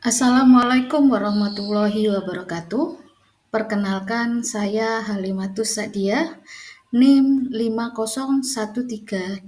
Assalamualaikum warahmatullahi wabarakatuh. Perkenalkan, saya Halimatus Sa'diah, NIM 501322392,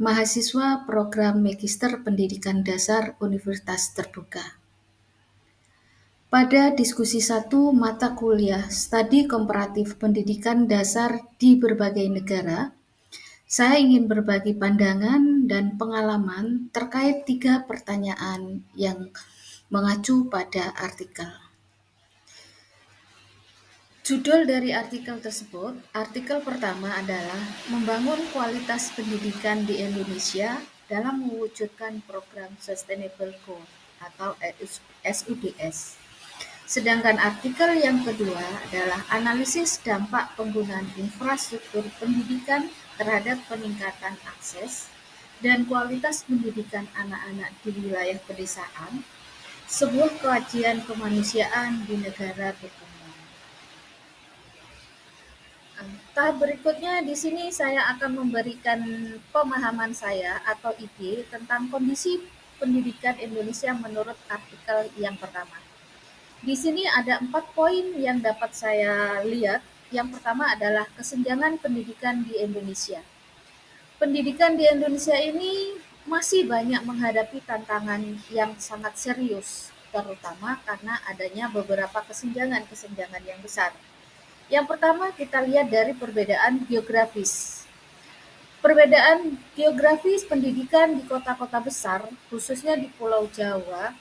mahasiswa program Magister Pendidikan Dasar Universitas Terbuka. Pada diskusi 1 mata kuliah Studi Komparatif Pendidikan Dasar di berbagai negara, saya ingin berbagi pandangan dan pengalaman terkait 3 pertanyaan yang mengacu pada artikel. Judul dari artikel tersebut, artikel pertama adalah membangun kualitas pendidikan di Indonesia dalam mewujudkan program Sustainable Goal atau SUDS. Sedangkan artikel yang kedua adalah analisis dampak penggunaan infrastruktur pendidikan terhadap peningkatan akses dan kualitas pendidikan anak-anak di wilayah pedesaan, sebuah kajian kemanusiaan di negara berkembang. Tahap berikutnya di sini saya akan memberikan pemahaman saya atau ide tentang kondisi pendidikan Indonesia menurut artikel yang pertama. Di sini ada 4 poin yang dapat saya lihat. Yang pertama adalah kesenjangan pendidikan di Indonesia. Pendidikan di Indonesia ini masih banyak menghadapi tantangan yang sangat serius, terutama karena adanya beberapa kesenjangan yang besar. Yang pertama kita lihat dari perbedaan geografis. Perbedaan geografis pendidikan di kota-kota besar, khususnya di Pulau Jawa,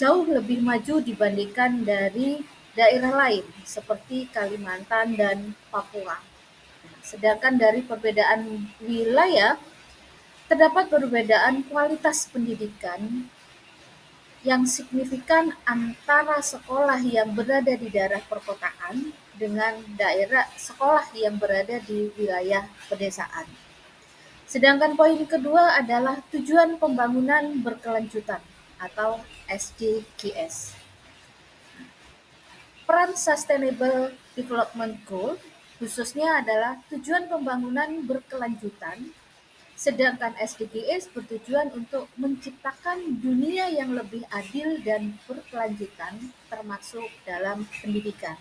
jauh lebih maju dibandingkan dari daerah lain seperti Kalimantan dan Papua. Sedangkan dari perbedaan wilayah, terdapat perbedaan kualitas pendidikan yang signifikan antara sekolah yang berada di daerah perkotaan dengan daerah sekolah yang berada di wilayah pedesaan. Sedangkan poin kedua adalah tujuan pembangunan berkelanjutan atau SDGs. Peran Sustainable Development Goal khususnya adalah tujuan pembangunan berkelanjutan, sedangkan SDGs bertujuan untuk menciptakan dunia yang lebih adil dan berkelanjutan termasuk dalam pendidikan.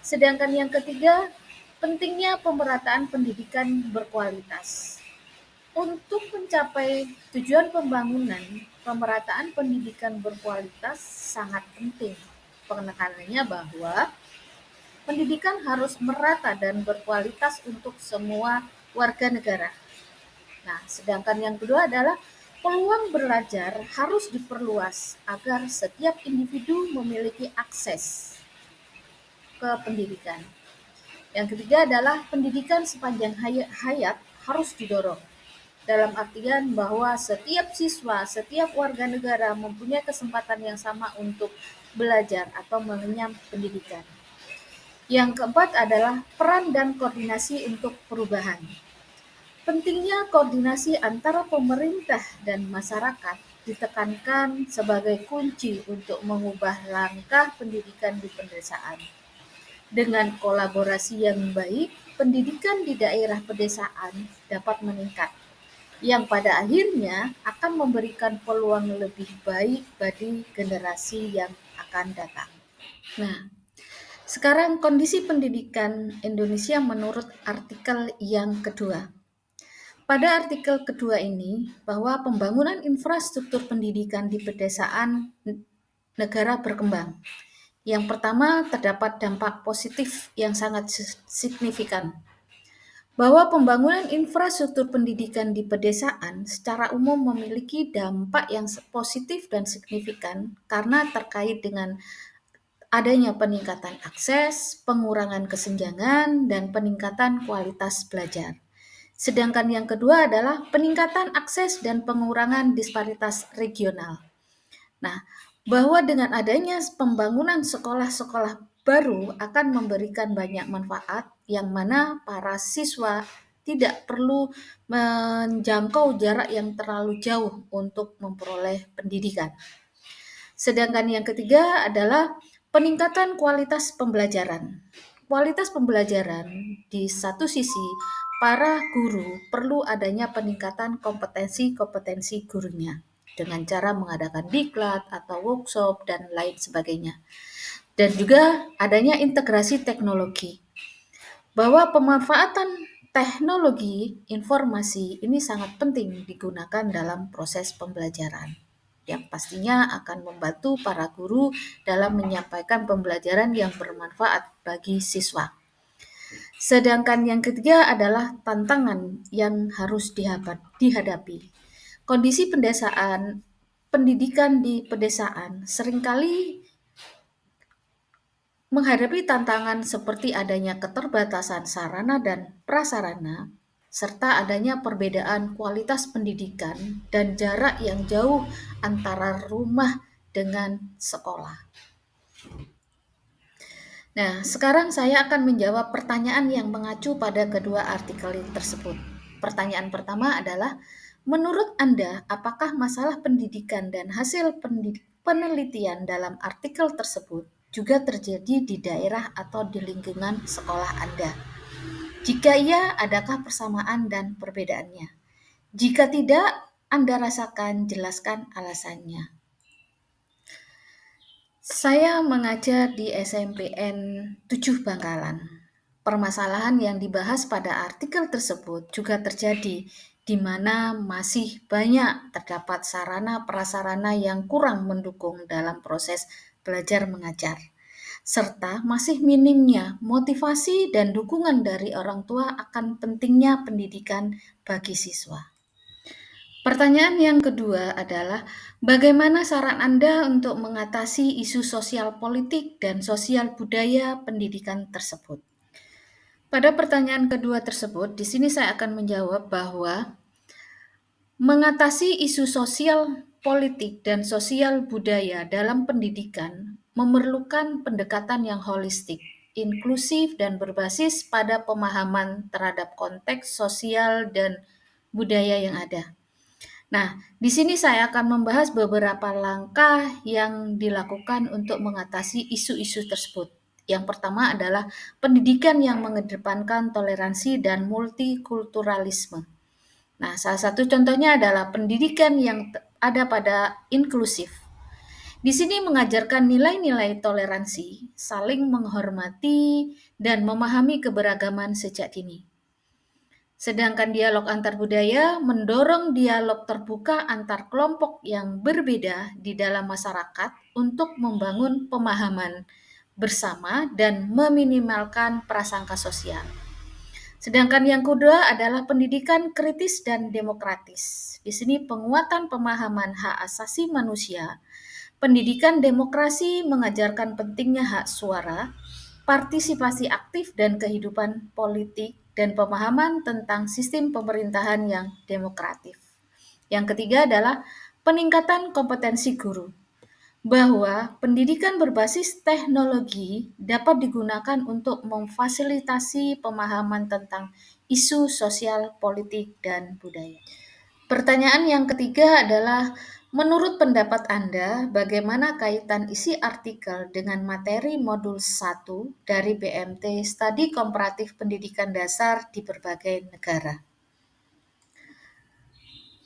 Sedangkan yang ketiga, pentingnya pemerataan pendidikan berkualitas. Untuk mencapai tujuan pembangunan, pemerataan pendidikan berkualitas sangat penting. Penekanannya bahwa pendidikan harus merata dan berkualitas untuk semua warga negara. Nah, sedangkan yang kedua adalah peluang belajar harus diperluas agar setiap individu memiliki akses ke pendidikan. Yang ketiga adalah pendidikan sepanjang hayat harus didorong. Dalam artian bahwa setiap siswa, setiap warga negara mempunyai kesempatan yang sama untuk belajar atau mengenyam pendidikan. Yang keempat adalah peran dan koordinasi untuk perubahan. Pentingnya koordinasi antara pemerintah dan masyarakat ditekankan sebagai kunci untuk mengubah langkah pendidikan di pedesaan. Dengan kolaborasi yang baik, pendidikan di daerah pedesaan dapat meningkat, yang pada akhirnya akan memberikan peluang lebih baik bagi generasi yang akan datang. Nah, sekarang kondisi pendidikan Indonesia menurut artikel yang kedua. Pada artikel kedua ini, bahwa pembangunan infrastruktur pendidikan di pedesaan negara berkembang. Yang pertama, terdapat dampak positif yang sangat signifikan. Bahwa pembangunan infrastruktur pendidikan di pedesaan secara umum memiliki dampak yang positif dan signifikan karena terkait dengan adanya peningkatan akses, pengurangan kesenjangan, dan peningkatan kualitas belajar. Sedangkan yang kedua adalah peningkatan akses dan pengurangan disparitas regional. Nah, bahwa dengan adanya pembangunan sekolah-sekolah baru akan memberikan banyak manfaat yang mana para siswa tidak perlu menjangkau jarak yang terlalu jauh untuk memperoleh pendidikan. Sedangkan yang ketiga adalah peningkatan kualitas pembelajaran. Kualitas pembelajaran di satu sisi, para guru perlu adanya peningkatan kompetensi gurunya. dengan cara mengadakan diklat atau workshop dan lain sebagainya. Dan juga adanya integrasi teknologi, bahwa pemanfaatan teknologi informasi ini sangat penting digunakan dalam proses pembelajaran, yang pastinya akan membantu para guru dalam menyampaikan pembelajaran yang bermanfaat bagi siswa. Sedangkan yang ketiga adalah tantangan yang harus dihadapi. Kondisi pendidikan di pedesaan seringkali menghadapi tantangan seperti adanya keterbatasan sarana dan prasarana, serta adanya perbedaan kualitas pendidikan dan jarak yang jauh antara rumah dengan sekolah. Nah, sekarang saya akan menjawab pertanyaan yang mengacu pada kedua artikel tersebut. Pertanyaan pertama adalah, menurut Anda, apakah masalah pendidikan dan hasil penelitian dalam artikel tersebut juga terjadi di daerah atau di lingkungan sekolah Anda? Jika iya, adakah persamaan dan perbedaannya? Jika tidak, Anda rasakan, jelaskan alasannya. Saya mengajar di SMPN 7 Bangkalan. Permasalahan yang dibahas pada artikel tersebut juga terjadi, di mana masih banyak terdapat sarana prasarana yang kurang mendukung dalam proses belajar mengajar, serta masih minimnya motivasi dan dukungan dari orang tua akan pentingnya pendidikan bagi siswa. Pertanyaan yang kedua adalah, bagaimana saran Anda untuk mengatasi isu sosial politik dan sosial budaya pendidikan tersebut? Pada pertanyaan kedua tersebut, di sini saya akan menjawab bahwa mengatasi isu sosial politik dan sosial budaya dalam pendidikan memerlukan pendekatan yang holistik, inklusif, dan berbasis pada pemahaman terhadap konteks sosial dan budaya yang ada. Nah, di sini saya akan membahas beberapa langkah yang dilakukan untuk mengatasi isu-isu tersebut. Yang pertama adalah pendidikan yang mengedepankan toleransi dan multikulturalisme. Nah, salah satu contohnya adalah pendidikan yang ada pada inklusif. Di sini mengajarkan nilai-nilai toleransi, saling menghormati, dan memahami keberagaman sejak dini. Sedangkan dialog antar budaya mendorong dialog terbuka antar kelompok yang berbeda di dalam masyarakat untuk membangun pemahaman bersama dan meminimalkan prasangka sosial. Sedangkan yang kedua adalah pendidikan kritis dan demokratis. Di sini penguatan pemahaman hak asasi manusia, pendidikan demokrasi mengajarkan pentingnya hak suara, partisipasi aktif dan kehidupan politik, dan pemahaman tentang sistem pemerintahan yang demokratif. Yang ketiga adalah peningkatan kompetensi guru, bahwa pendidikan berbasis teknologi dapat digunakan untuk memfasilitasi pemahaman tentang isu sosial, politik, dan budaya. Pertanyaan yang ketiga adalah, menurut pendapat Anda, bagaimana kaitan isi artikel dengan materi modul 1 dari BMT Studi Komparatif Pendidikan Dasar di berbagai negara?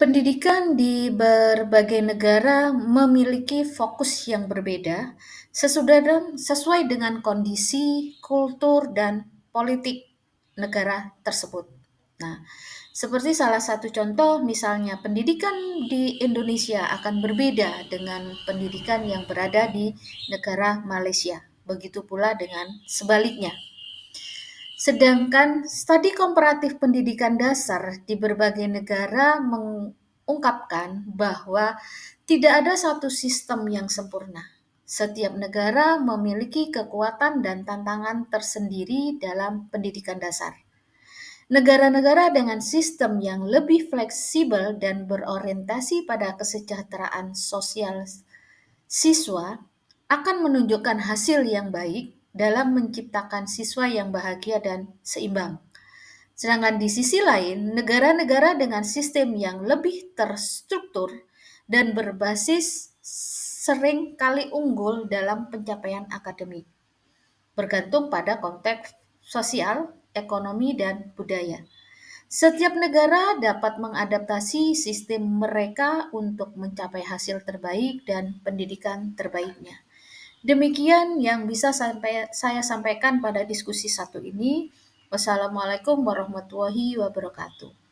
Pendidikan di berbagai negara memiliki fokus yang berbeda sesuai dengan kondisi, kultur, dan politik negara tersebut. Nah, seperti salah satu contoh, misalnya pendidikan di Indonesia akan berbeda dengan pendidikan yang berada di negara Malaysia. Begitu pula dengan sebaliknya. Sedangkan studi komparatif pendidikan dasar di berbagai negara mengungkapkan bahwa tidak ada satu sistem yang sempurna. Setiap negara memiliki kekuatan dan tantangan tersendiri dalam pendidikan dasar. Negara-negara dengan sistem yang lebih fleksibel dan berorientasi pada kesejahteraan sosial siswa akan menunjukkan hasil yang baik dalam menciptakan siswa yang bahagia dan seimbang. Sedangkan di sisi lain, negara-negara dengan sistem yang lebih terstruktur dan berbasis sering kali unggul dalam pencapaian akademik, bergantung pada konteks sosial, ekonomi, dan budaya. Setiap negara dapat mengadaptasi sistem mereka untuk mencapai hasil terbaik dan pendidikan terbaiknya. Demikian yang bisa saya sampaikan pada diskusi satu ini. Wassalamualaikum warahmatullahi wabarakatuh.